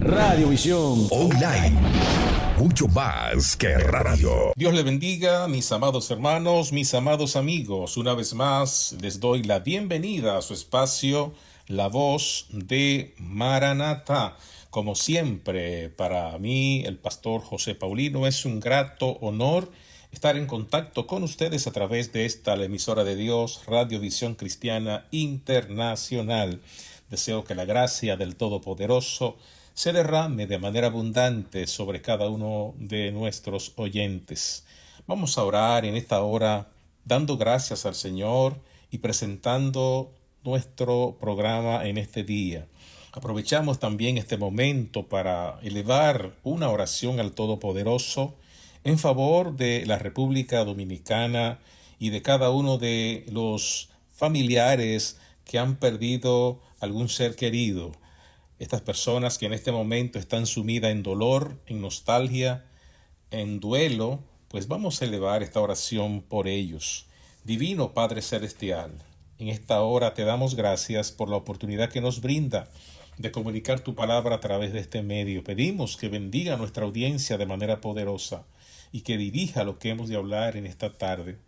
Radiovisión Online. Mucho más que radio. Dios le bendiga, mis amados hermanos, mis amados amigos. Una vez más les doy la bienvenida a su espacio, La Voz de Maranatha. Como siempre, para mí, el pastor José Paulino, es un grato honor estar en contacto con ustedes a través de esta, la emisora de Dios, Radiovisión Cristiana Internacional. Deseo que la gracia del Todopoderoso se derrame de manera abundante sobre cada uno de nuestros oyentes. Vamos a orar en esta hora dando gracias al Señor y presentando nuestro programa en este día. Aprovechamos también este momento para elevar una oración al Todopoderoso en favor de la República Dominicana y de cada uno de los familiares que han perdido algún ser querido. Estas personas que en este momento están sumidas en dolor, en nostalgia, en duelo, pues vamos a elevar esta oración por ellos. Divino Padre Celestial, en esta hora te damos gracias por la oportunidad que nos brinda de comunicar tu palabra a través de este medio. Pedimos que bendiga a nuestra audiencia de manera poderosa y que dirija lo que hemos de hablar en esta tarde.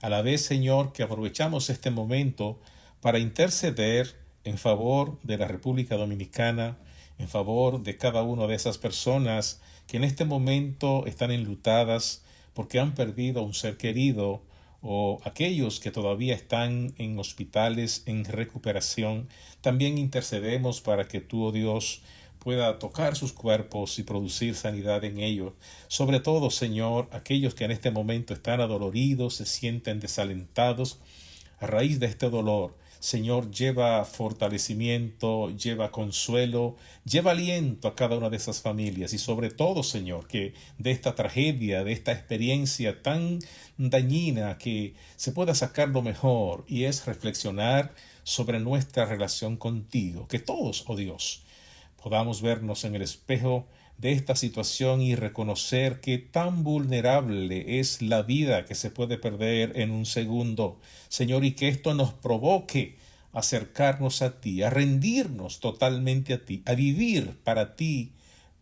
A la vez, Señor, que aprovechamos este momento para interceder en favor de la República Dominicana, en favor de cada una de esas personas que en este momento están enlutadas porque han perdido a un ser querido, o aquellos que todavía están en hospitales en recuperación. También intercedemos para que tú, oh Dios, pueda tocar sus cuerpos y producir sanidad en ellos. Sobre todo, Señor, aquellos que en este momento están adoloridos, se sienten desalentados a raíz de este dolor. Señor, lleva fortalecimiento, lleva consuelo, lleva aliento a cada una de esas familias y sobre todo, Señor, que de esta tragedia, de esta experiencia tan dañina, que se pueda sacar lo mejor, y es reflexionar sobre nuestra relación contigo. Que todos, oh Dios, podamos vernos en el espejo de esta situación y reconocer que tan vulnerable es la vida que se puede perder en un segundo, Señor, y que esto nos provoque a acercarnos a ti, a rendirnos totalmente a ti, a vivir para ti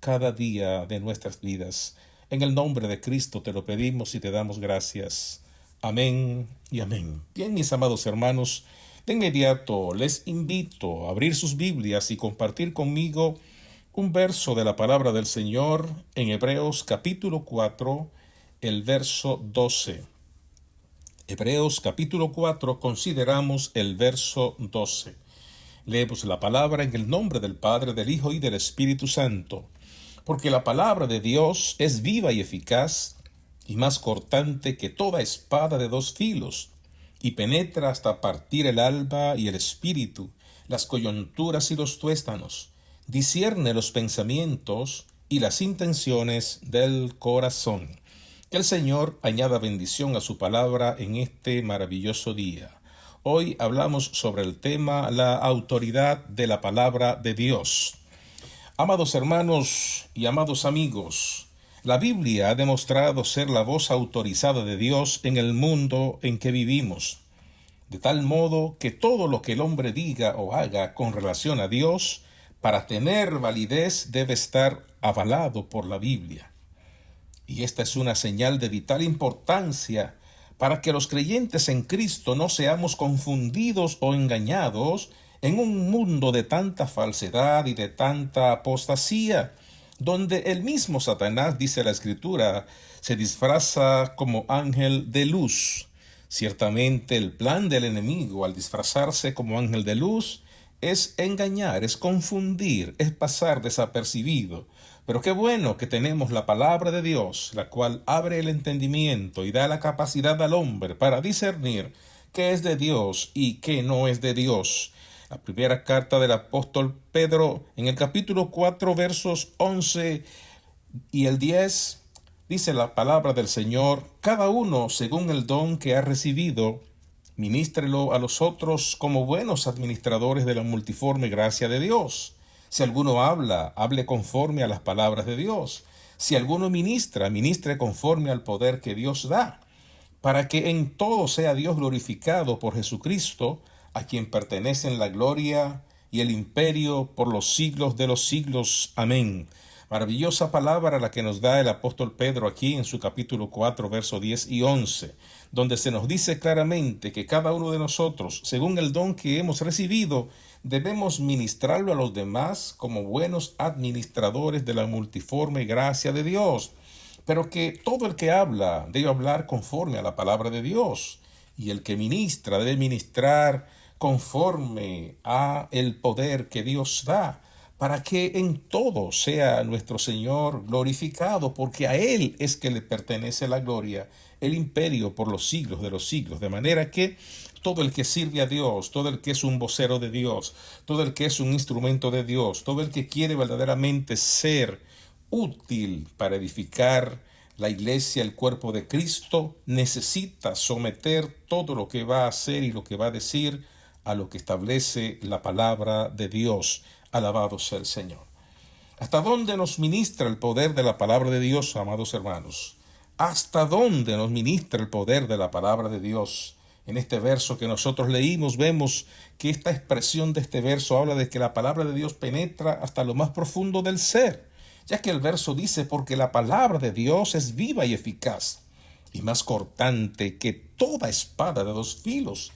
cada día de nuestras vidas. En el nombre de Cristo te lo pedimos y te damos gracias. Amén y amén. Bien, mis amados hermanos, de inmediato les invito a abrir sus Biblias y compartir conmigo un verso de la palabra del Señor en Hebreos capítulo 4, el verso 12. Hebreos capítulo 4, consideramos el verso 12. Leemos la palabra en el nombre del Padre, del Hijo y del Espíritu Santo. Porque la palabra de Dios es viva y eficaz, y más cortante que toda espada de dos filos, y penetra hasta partir el alma y el espíritu, las coyunturas y los tuéstanos, discierne los pensamientos y las intenciones del corazón. Que el Señor añada bendición a su palabra en este maravilloso día. Hoy hablamos sobre el tema la autoridad de la palabra de Dios. Amados hermanos y amados amigos, la Biblia ha demostrado ser la voz autorizada de Dios en el mundo en que vivimos, de tal modo que todo lo que el hombre diga o haga con relación a Dios, para tener validez, debe estar avalado por la Biblia. Y esta es una señal de vital importancia para que los creyentes en Cristo no seamos confundidos o engañados en un mundo de tanta falsedad y de tanta apostasía, donde el mismo Satanás, dice la Escritura, se disfraza como ángel de luz. Ciertamente el plan del enemigo al disfrazarse como ángel de luz es engañar, es confundir, es pasar desapercibido. Pero qué bueno que tenemos la palabra de Dios, la cual abre el entendimiento y da la capacidad al hombre para discernir qué es de Dios y qué no es de Dios. La primera carta del apóstol Pedro, en el capítulo 4, versos 11 y el 10, dice la palabra del Señor: cada uno según el don que ha recibido, ministrelo a los otros como buenos administradores de la multiforme gracia de Dios. Si alguno habla, hable conforme a las palabras de Dios. Si alguno ministra, ministre conforme al poder que Dios da, para que en todo sea Dios glorificado por Jesucristo, a quien pertenecen la gloria y el imperio por los siglos de los siglos. Amén. Maravillosa palabra la que nos da el apóstol Pedro aquí en su capítulo 4, versos 10 y 11, donde se nos dice claramente que cada uno de nosotros, según el don que hemos recibido, debemos ministrarlo a los demás como buenos administradores de la multiforme gracia de Dios, pero que todo el que habla debe hablar conforme a la palabra de Dios, y el que ministra debe ministrar conforme a el poder que Dios da, para que en todo sea nuestro Señor glorificado, porque a Él es que le pertenece la gloria, el imperio por los siglos de los siglos. De manera que todo el que sirve a Dios, todo el que es un vocero de Dios, todo el que es un instrumento de Dios, todo el que quiere verdaderamente ser útil para edificar la iglesia, el cuerpo de Cristo, necesita someter todo lo que va a hacer y lo que va a decir a lo que establece la palabra de Dios. Alabado sea el Señor. ¿Hasta dónde nos ministra el poder de la palabra de Dios, amados hermanos? ¿Hasta dónde nos ministra el poder de la palabra de Dios? En este verso que nosotros leímos, vemos que esta expresión de este verso habla de que la palabra de Dios penetra hasta lo más profundo del ser, ya que el verso dice, porque la palabra de Dios es viva y eficaz, y más cortante que toda espada de dos filos,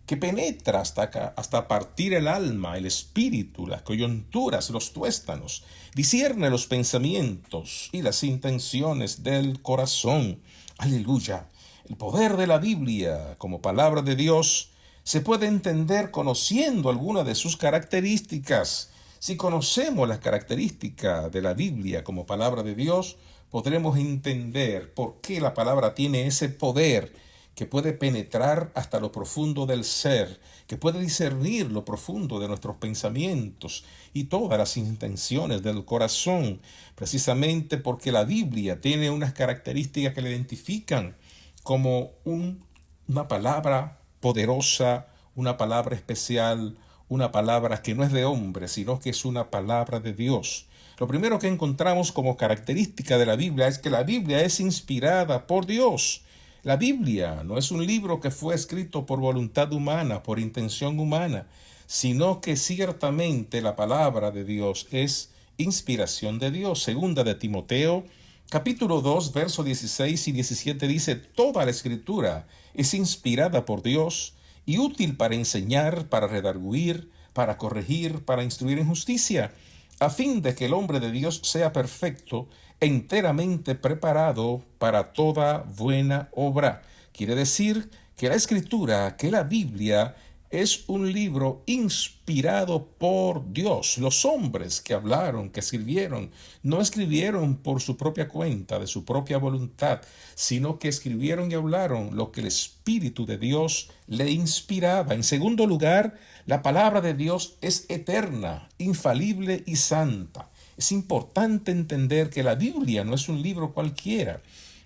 que penetra hasta partir el alma, el espíritu, las coyunturas, los tuéstanos, discierne los pensamientos y las intenciones del corazón. Aleluya. El poder de la Biblia como palabra de Dios se puede entender conociendo alguna de sus características. Si conocemos las características de la Biblia como palabra de Dios, podremos entender por qué la palabra tiene ese poder que puede penetrar hasta lo profundo del ser, que puede discernir lo profundo de nuestros pensamientos y todas las intenciones del corazón, precisamente porque la Biblia tiene unas características que la identifican como una palabra poderosa, una palabra especial, una palabra que no es de hombre, sino que es una palabra de Dios. Lo primero que encontramos como característica de la Biblia es que la Biblia es inspirada por Dios. La Biblia no es un libro que fue escrito por voluntad humana, por intención humana, sino que ciertamente la palabra de Dios es inspiración de Dios. Segunda de Timoteo, capítulo 2, versos 16 y 17 dice, toda la escritura es inspirada por Dios y útil para enseñar, para redarguir, para corregir, para instruir en justicia, a fin de que el hombre de Dios sea perfecto, enteramente preparado para toda buena obra. Quiere decir que la Escritura, que la Biblia, es un libro inspirado por Dios. Los hombres que hablaron, que escribieron, no escribieron por su propia cuenta, de su propia voluntad, sino que escribieron y hablaron lo que el Espíritu de Dios le inspiraba. En segundo lugar, la palabra de Dios es eterna, infalible y santa. Es importante entender que la Biblia no es un libro cualquiera,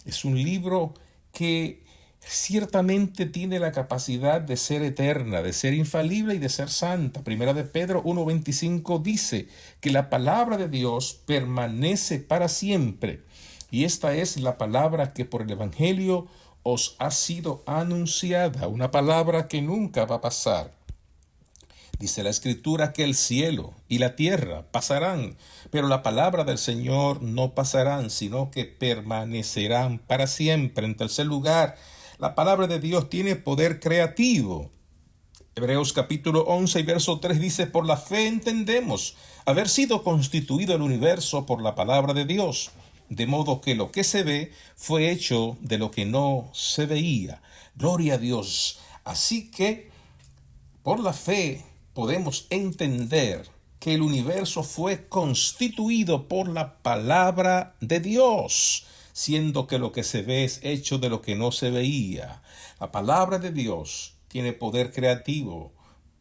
es un libro que ciertamente tiene la capacidad de ser eterna, de ser infalible y de ser santa. Primera de Pedro 1:25 dice que la palabra de Dios permanece para siempre, y esta es la palabra que por el Evangelio os ha sido anunciada, una palabra que nunca va a pasar. Dice la Escritura que el cielo y la tierra pasarán, pero la palabra del Señor no pasarán, sino que permanecerán para siempre. En tercer lugar, la palabra de Dios tiene poder creativo. Hebreos capítulo 11 y verso 3 dice, por la fe entendemos haber sido constituido el universo por la palabra de Dios, de modo que lo que se ve fue hecho de lo que no se veía. Gloria a Dios. Así que, por la fe, podemos entender que el universo fue constituido por la palabra de Dios, siendo que lo que se ve es hecho de lo que no se veía. La palabra de Dios tiene poder creativo.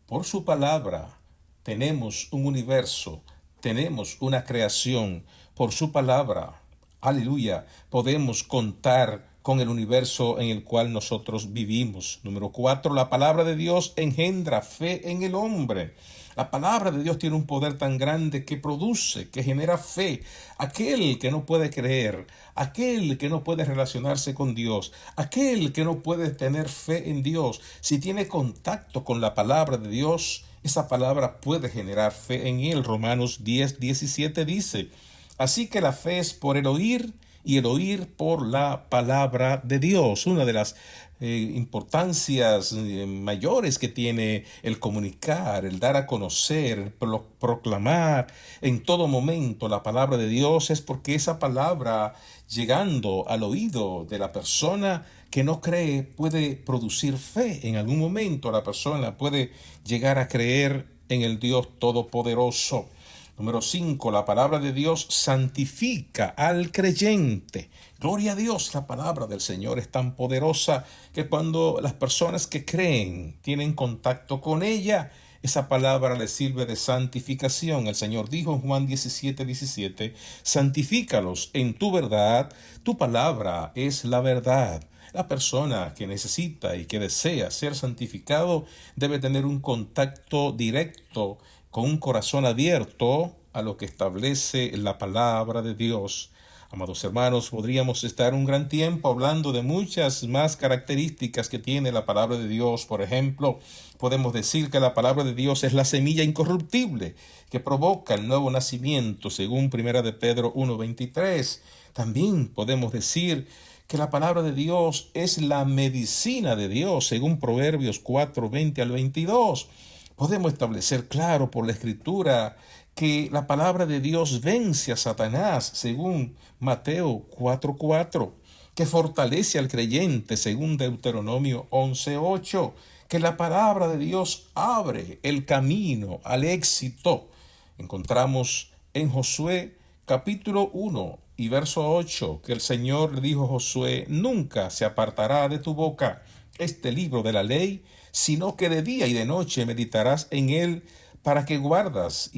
Por su palabra tenemos un universo, tenemos una creación. Por su palabra, aleluya, podemos contar con el universo en el cual nosotros vivimos. Número 4, la palabra de Dios engendra fe en el hombre. La palabra de Dios tiene un poder tan grande que produce, que genera fe. Aquel que no puede creer, aquel que no puede relacionarse con Dios, aquel que no puede tener fe en Dios, si tiene contacto con la palabra de Dios, esa palabra puede generar fe en él. Romanos 10:17 dice: así que la fe es por el oír y el oír por la palabra de Dios. Una de las importancias mayores que tiene el comunicar, el dar a conocer, el proclamar en todo momento la palabra de Dios, es porque esa palabra, llegando al oído de la persona que no cree, puede producir fe. En algún momento la persona puede llegar a creer en el Dios Todopoderoso. Número 5, la palabra de Dios santifica al creyente. Gloria a Dios, la palabra del Señor es tan poderosa que cuando las personas que creen tienen contacto con ella, esa palabra les sirve de santificación. El Señor dijo en Juan 17:17, santifícalos en tu verdad, tu palabra es la verdad. La persona que necesita y que desea ser santificado debe tener un contacto directo con un corazón abierto a lo que establece la palabra de Dios. Amados hermanos, podríamos estar un gran tiempo hablando de muchas más características que tiene la palabra de Dios. Por ejemplo, podemos decir que la palabra de Dios es la semilla incorruptible que provoca el nuevo nacimiento, según 1 de Pedro 1:23. También podemos decir que la palabra de Dios es la medicina de Dios, según Proverbios 4:20-22. Podemos establecer claro por la Escritura que la palabra de Dios vence a Satanás, según Mateo 4:4, que fortalece al creyente, según Deuteronomio 11:8, que la palabra de Dios abre el camino al éxito. Encontramos en Josué capítulo 1 y verso 8 que el Señor le dijo a Josué: nunca se apartará de tu boca este libro de la ley, sino que de día y de noche meditarás en él, para que guardes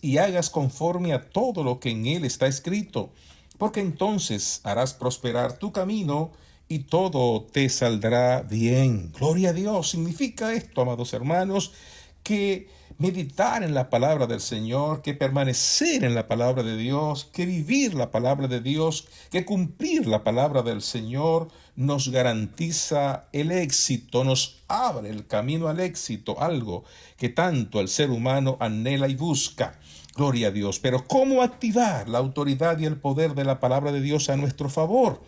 y hagas conforme a todo lo que en él está escrito, porque entonces harás prosperar tu camino y todo te saldrá bien. Gloria a Dios. Significa esto, amados hermanos, que meditar en la palabra del Señor, que permanecer en la palabra de Dios, que vivir la palabra de Dios, que cumplir la palabra del Señor nos garantiza el éxito, nos abre el camino al éxito, algo que tanto el ser humano anhela y busca. Gloria a Dios. Pero ¿cómo activar la autoridad y el poder de la palabra de Dios a nuestro favor?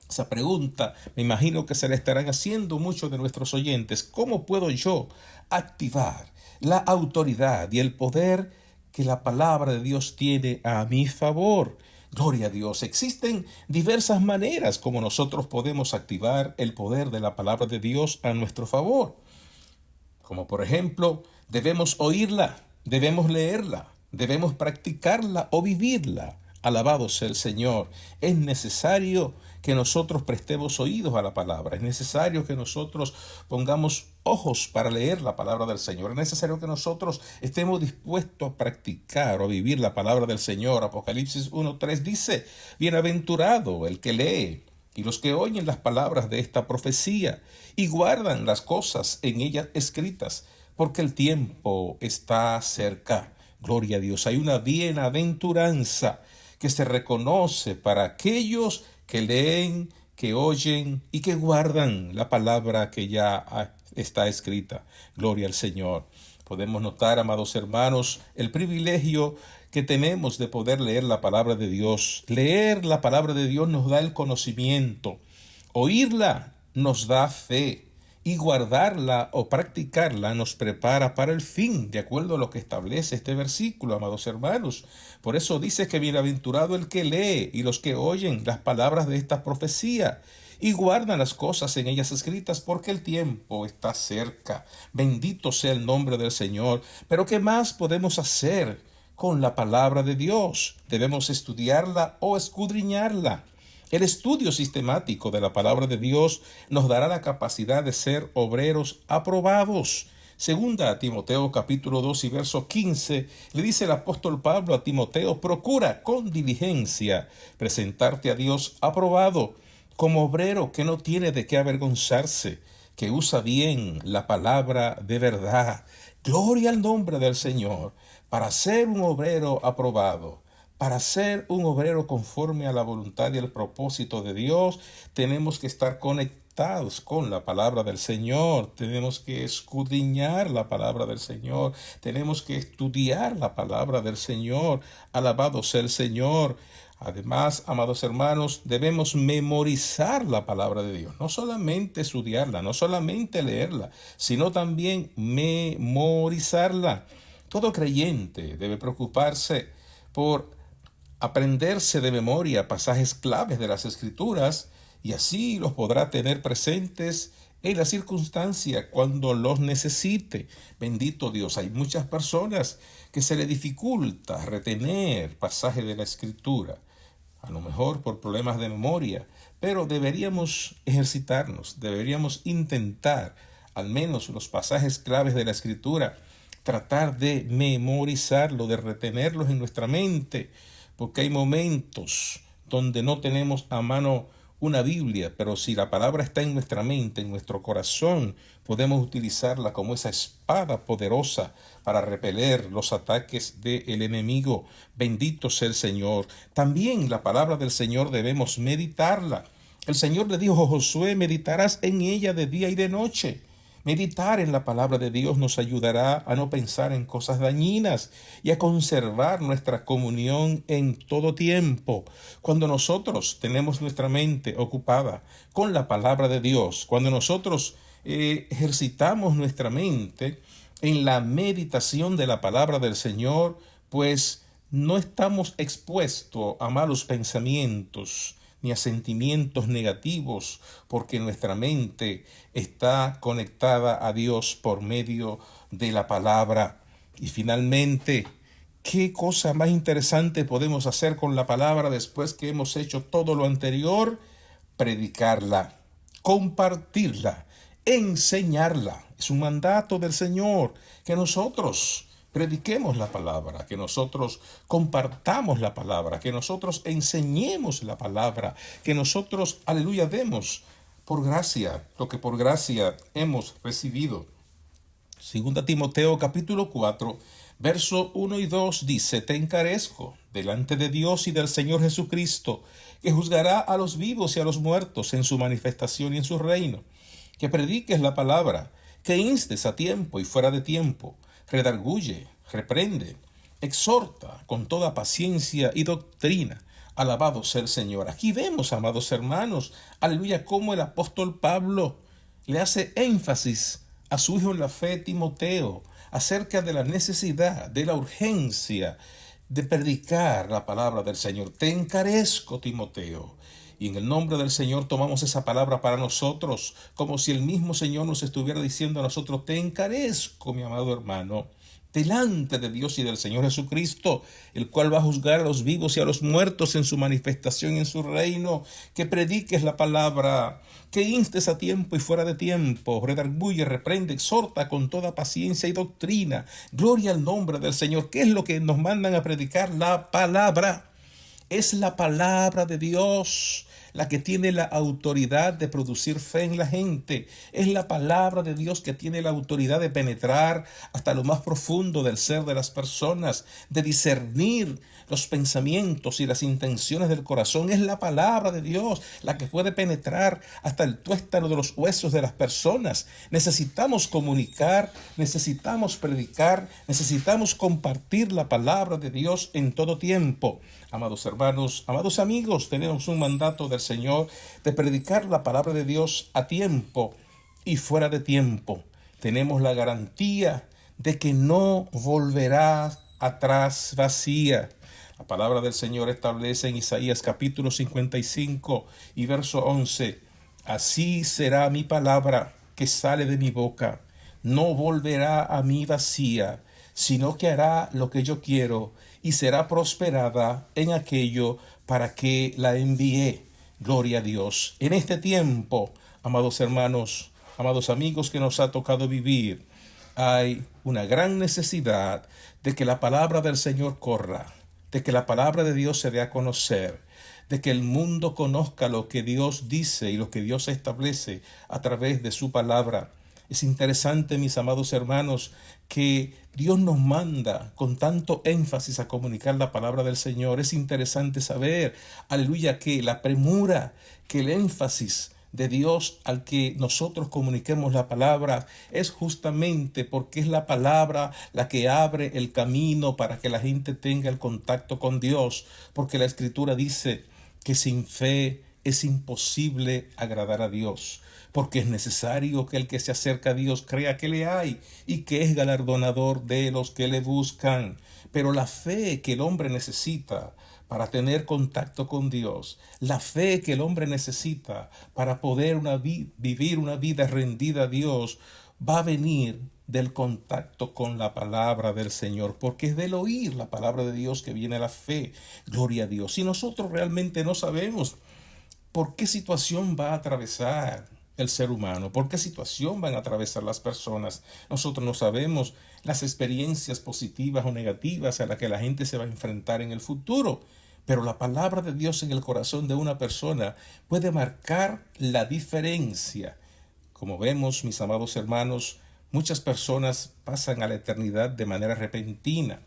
Esa pregunta me imagino que se la estarán haciendo muchos de nuestros oyentes. ¿Cómo puedo yo activar la autoridad y el poder que la palabra de Dios tiene a mi favor? Gloria a Dios. Existen diversas maneras como nosotros podemos activar el poder de la palabra de Dios a nuestro favor. Como por ejemplo, debemos oírla, debemos leerla, debemos practicarla o vivirla. Alabado sea el Señor. Es necesario que nosotros prestemos oídos a la palabra. Es necesario que nosotros pongamos ojos para leer la palabra del Señor. Es necesario que nosotros estemos dispuestos a practicar o a vivir la palabra del Señor. Apocalipsis 1:3 dice: bienaventurado el que lee y los que oyen las palabras de esta profecía y guardan las cosas en ellas escritas, porque el tiempo está cerca. Gloria a Dios. Hay una bienaventuranza que se reconoce para aquellos que leen, que oyen y que guardan la palabra que ya está escrita. Gloria al Señor. Podemos notar, amados hermanos, el privilegio que tenemos de poder leer la palabra de Dios. Leer la palabra de Dios nos da el conocimiento. Oírla nos da fe. Y guardarla o practicarla nos prepara para el fin, de acuerdo a lo que establece este versículo, amados hermanos. Por eso dice que bienaventurado el que lee y los que oyen las palabras de esta profecía y guardan las cosas en ellas escritas, porque el tiempo está cerca. Bendito sea el nombre del Señor. Pero ¿qué más podemos hacer con la palabra de Dios? Debemos estudiarla o escudriñarla. El estudio sistemático de la palabra de Dios nos dará la capacidad de ser obreros aprobados. Segunda a Timoteo capítulo 2 y verso 15, le dice el apóstol Pablo a Timoteo: procura con diligencia presentarte a Dios aprobado, como obrero que no tiene de qué avergonzarse, que usa bien la palabra de verdad. Gloria al nombre del Señor. Para ser un obrero aprobado, para ser un obrero conforme a la voluntad y el propósito de Dios, tenemos que estar conectados con la palabra del Señor, tenemos que escudriñar la palabra del Señor, tenemos que estudiar la palabra del Señor. Alabado sea el Señor. Además, amados hermanos, debemos memorizar la palabra de Dios, no solamente estudiarla, no solamente leerla, sino también memorizarla. Todo creyente debe preocuparse por aprenderse de memoria pasajes claves de las Escrituras y así los podrá tener presentes en la circunstancia cuando los necesite. Bendito Dios, hay muchas personas que se les dificulta retener pasajes de la Escritura, a lo mejor por problemas de memoria, pero deberíamos ejercitarnos, deberíamos intentar al menos los pasajes claves de la Escritura, tratar de memorizarlo, de retenerlos en nuestra mente, porque hay momentos donde no tenemos a mano una Biblia, pero si la palabra está en nuestra mente, en nuestro corazón, podemos utilizarla como esa espada poderosa para repeler los ataques del enemigo. Bendito sea el Señor. También la palabra del Señor debemos meditarla. El Señor le dijo a Josué: meditarás en ella de día y de noche. Meditar en la palabra de Dios nos ayudará a no pensar en cosas dañinas y a conservar nuestra comunión en todo tiempo. Cuando nosotros tenemos nuestra mente ocupada con la palabra de Dios, cuando nosotros ejercitamos nuestra mente en la meditación de la palabra del Señor, pues no estamos expuestos a malos pensamientos ni a sentimientos negativos, porque nuestra mente está conectada a Dios por medio de la palabra. Y finalmente, ¿qué cosa más interesante podemos hacer con la palabra después que hemos hecho todo lo anterior? Predicarla, compartirla, enseñarla. Es un mandato del Señor que nosotros prediquemos la palabra, que nosotros compartamos la palabra, que nosotros enseñemos la palabra, que nosotros, aleluya, demos por gracia lo que por gracia hemos recibido. Segunda Timoteo capítulo 4, verso 1 y 2 dice: te encarezco delante de Dios y del Señor Jesucristo, que juzgará a los vivos y a los muertos en su manifestación y en su reino, que prediques la palabra, que instes a tiempo y fuera de tiempo, redarguye, reprende, exhorta con toda paciencia y doctrina. Alabado sea el Señor. Aquí vemos, amados hermanos, aleluya, cómo el apóstol Pablo le hace énfasis a su hijo en la fe, Timoteo, acerca de la necesidad, de la urgencia de predicar la palabra del Señor. Te encarezco, Timoteo. Y en el nombre del Señor tomamos esa palabra para nosotros, como si el mismo Señor nos estuviera diciendo a nosotros: te encarezco, mi amado hermano, delante de Dios y del Señor Jesucristo, el cual va a juzgar a los vivos y a los muertos en su manifestación y en su reino, que prediques la palabra, que instes a tiempo y fuera de tiempo, redarguye, reprende, exhorta con toda paciencia y doctrina. Gloria al nombre del Señor. ¿Qué es lo que nos mandan a predicar? La palabra. Es la palabra de Dios la que tiene la autoridad de producir fe en la gente. Es la palabra de Dios que tiene la autoridad de penetrar hasta lo más profundo del ser de las personas, de discernir los pensamientos y las intenciones del corazón. Es la palabra de Dios la que puede penetrar hasta el tuétano de los huesos de las personas. Necesitamos comunicar, necesitamos predicar, necesitamos compartir la palabra de Dios en todo tiempo. Amados hermanos, amados amigos, tenemos un mandato del Señor de predicar la palabra de Dios a tiempo y fuera de tiempo. Tenemos la garantía de que no volverá atrás vacía. La palabra del Señor establece en Isaías capítulo 55 y verso 11: así será mi palabra que sale de mi boca, no volverá a mí vacía, sino que hará lo que yo quiero y será prosperada en aquello para que la envié. Gloria a Dios. En este tiempo, amados hermanos, amados amigos que nos ha tocado vivir, hay una gran necesidad de que la palabra del Señor corra, de que la palabra de Dios se dé a conocer, de que el mundo conozca lo que Dios dice y lo que Dios establece a través de su palabra. Es interesante, mis amados hermanos, que Dios nos manda con tanto énfasis a comunicar la palabra del Señor. Es interesante saber, aleluya, que la premura, que el énfasis de Dios al que nosotros comuniquemos la palabra es justamente porque es la palabra la que abre el camino para que la gente tenga el contacto con Dios, porque la Escritura dice que sin fe es imposible agradar a Dios, porque es necesario que el que se acerca a Dios crea que le hay y que es galardonador de los que le buscan. Pero la fe que el hombre necesita para tener contacto con Dios, la fe que el hombre necesita para poder vivir una vida rendida a Dios, va a venir del contacto con la palabra del Señor, porque es del oír la palabra de Dios que viene la fe. Gloria a Dios. Si nosotros realmente no sabemos por qué situación va a atravesar el ser humano, por qué situación van a atravesar las personas, nosotros no sabemos las experiencias positivas o negativas a las que la gente se va a enfrentar en el futuro. Pero la palabra de Dios en el corazón de una persona puede marcar la diferencia. Como vemos, mis amados hermanos, muchas personas pasan a la eternidad de manera repentina.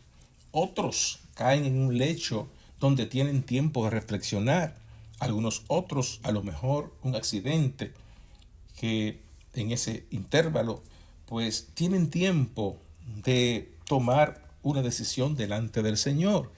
Otros caen en un lecho donde tienen tiempo de reflexionar. Algunos otros, a lo mejor un accidente, que en ese intervalo, pues tienen tiempo de tomar una decisión delante del Señor.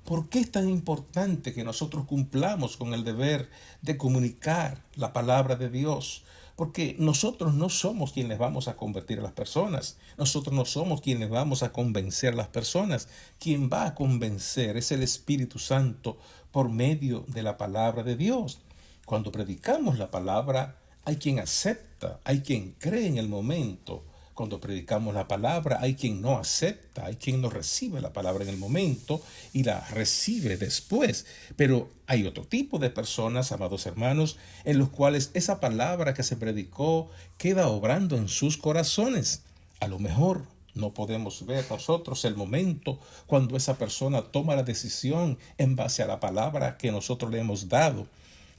¿Por qué es tan importante que nosotros cumplamos con el deber de comunicar la palabra de Dios? Porque nosotros no somos quienes vamos a convertir a las personas. Nosotros no somos quienes vamos a convencer a las personas. Quien va a convencer es el Espíritu Santo por medio de la palabra de Dios. Cuando predicamos la palabra, hay quien acepta, hay quien cree en el momento. Cuando predicamos la palabra, hay quien no acepta, hay quien no recibe la palabra en el momento y la recibe después. Pero hay otro tipo de personas, amados hermanos, en los cuales esa palabra que se predicó queda obrando en sus corazones. A lo mejor no podemos ver nosotros el momento cuando esa persona toma la decisión en base a la palabra que nosotros le hemos dado,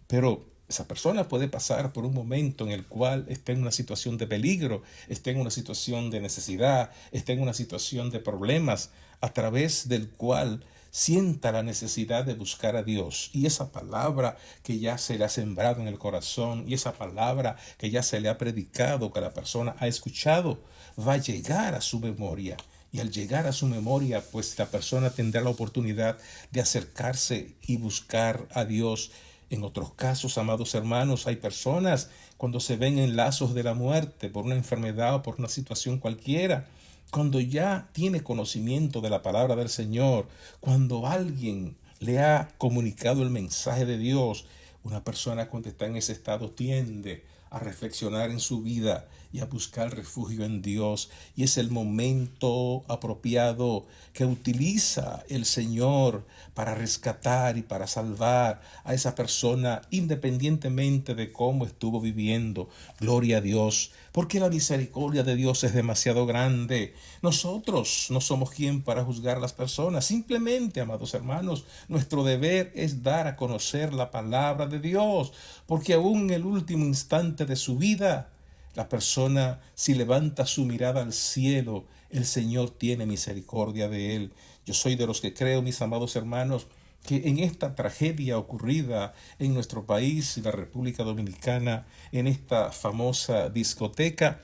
pero esa persona puede pasar por un momento en el cual está en una situación de peligro, está en una situación de necesidad, está en una situación de problemas, a través del cual sienta la necesidad de buscar a Dios. Y esa palabra que ya se le ha sembrado en el corazón, y esa palabra que ya se le ha predicado, que la persona ha escuchado, va a llegar a su memoria. Y al llegar a su memoria, pues la persona tendrá la oportunidad de acercarse y buscar a Dios. En otros casos, amados hermanos, hay personas cuando se ven en lazos de la muerte por una enfermedad o por una situación cualquiera, cuando ya tiene conocimiento de la palabra del Señor, cuando alguien le ha comunicado el mensaje de Dios, una persona cuando está en ese estado tiende a reflexionar en su vida y a buscar refugio en Dios. Y es el momento apropiado que utiliza el Señor para rescatar y para salvar a esa persona independientemente de cómo estuvo viviendo. Gloria a Dios, porque la misericordia de Dios es demasiado grande. Nosotros no somos quien para juzgar a las personas. Simplemente, amados hermanos, nuestro deber es dar a conocer la palabra de Dios, porque aún en el último instante de su vida, la persona, si levanta su mirada al cielo, el Señor tiene misericordia de él. Yo soy de los que creo, mis amados hermanos, que en esta tragedia ocurrida en nuestro país, la República Dominicana, en esta famosa discoteca,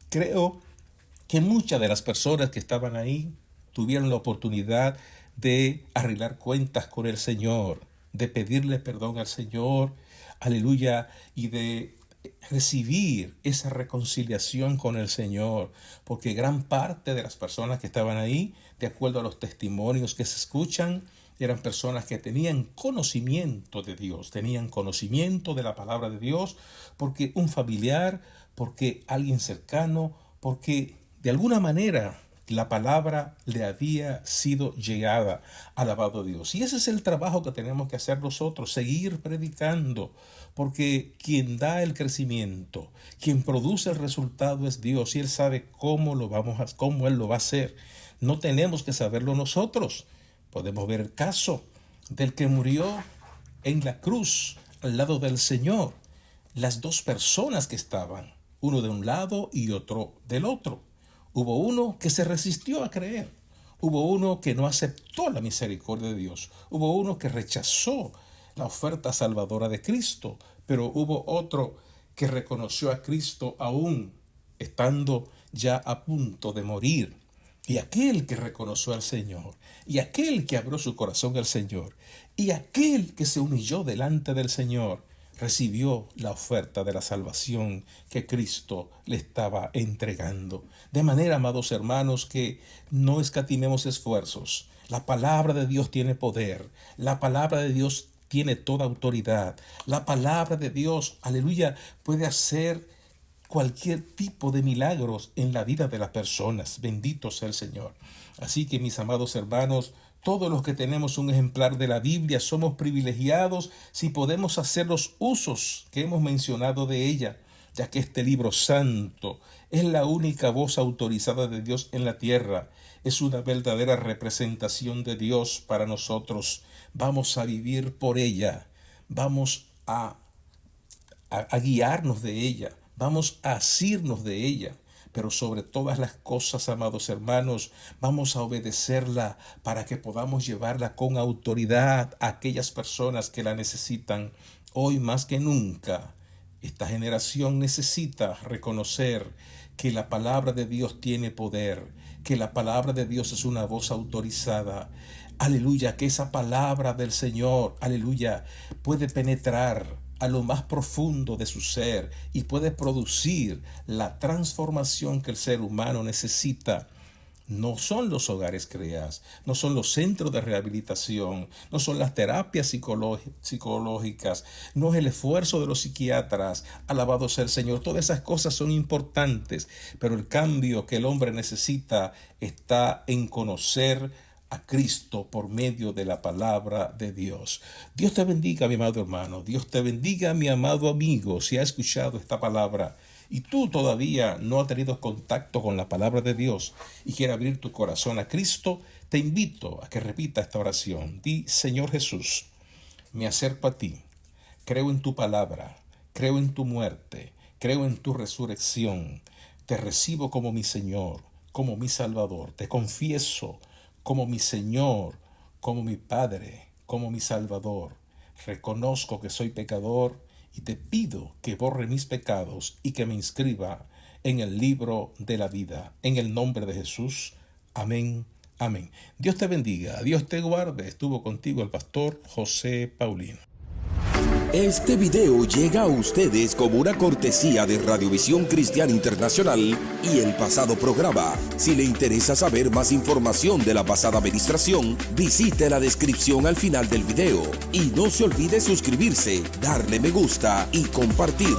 creo que muchas de las personas que estaban ahí tuvieron la oportunidad de arreglar cuentas con el Señor, de pedirle perdón al Señor, aleluya, y de recibir esa reconciliación con el Señor, porque gran parte de las personas que estaban ahí, de acuerdo a los testimonios que se escuchan, eran personas que tenían conocimiento de Dios, tenían conocimiento de la palabra de Dios, porque un familiar, porque alguien cercano, porque de alguna manera la palabra le había sido llegada. Alabado Dios. Y ese es el trabajo que tenemos que hacer nosotros, seguir predicando, porque quien da el crecimiento, quien produce el resultado es Dios, y Él sabe cómo Él lo va a hacer. No tenemos que saberlo nosotros. Podemos ver el caso del que murió en la cruz al lado del Señor. Las dos personas que estaban, uno de un lado y otro del otro. Hubo uno que se resistió a creer. Hubo uno que no aceptó la misericordia de Dios. Hubo uno que rechazó la oferta salvadora de Cristo. Pero hubo otro que reconoció a Cristo aún estando ya a punto de morir. Y aquel que reconoció al Señor, y aquel que abrió su corazón al Señor, y aquel que se humilló delante del Señor, recibió la oferta de la salvación que Cristo le estaba entregando. De manera, amados hermanos, que no escatimemos esfuerzos. La palabra de Dios tiene poder. La palabra de Dios tiene toda autoridad. La palabra de Dios, aleluya, puede hacer cualquier tipo de milagros en la vida de las personas. Bendito sea el Señor. Así que, mis amados hermanos, todos los que tenemos un ejemplar de la Biblia somos privilegiados si podemos hacer los usos que hemos mencionado de ella, ya que este libro santo es la única voz autorizada de Dios en la tierra. Es una verdadera representación de Dios para nosotros. Vamos a vivir por ella. Vamos a guiarnos de ella. Vamos a asirnos de ella, pero sobre todas las cosas, amados hermanos, vamos a obedecerla para que podamos llevarla con autoridad a aquellas personas que la necesitan. Hoy más que nunca, esta generación necesita reconocer que la palabra de Dios tiene poder, que la palabra de Dios es una voz autorizada. Aleluya, que esa palabra del Señor, aleluya, puede penetrar a lo más profundo de su ser y puede producir la transformación que el ser humano necesita. No son los hogares CREAS, no son los centros de rehabilitación, no son las terapias psicológicas, no es el esfuerzo de los psiquiatras. Alabado sea el Señor. Todas esas cosas son importantes, pero el cambio que el hombre necesita está en conocer a Cristo por medio de la palabra de Dios. Dios te bendiga, mi amado hermano. Dios te bendiga, mi amado amigo. Si has escuchado esta palabra y tú todavía no has tenido contacto con la palabra de Dios y quieres abrir tu corazón a Cristo, te invito a que repita esta oración. Di: Señor Jesús, me acerco a ti. Creo en tu palabra. Creo en tu muerte. Creo en tu resurrección. Te recibo como mi Señor, como mi Salvador. Te confieso como mi Señor, como mi Padre, como mi Salvador. Reconozco que soy pecador y te pido que borre mis pecados y que me inscriba en el libro de la vida. En el nombre de Jesús. Amén. Amén. Dios te bendiga. Dios te guarde. Estuvo contigo el pastor José Paulino. Este video llega a ustedes como una cortesía de Radiovisión Cristiana Internacional y el pasado programa. Si le interesa saber más información de la pasada administración, visite la descripción al final del video. Y no se olvide suscribirse, darle me gusta y compartir.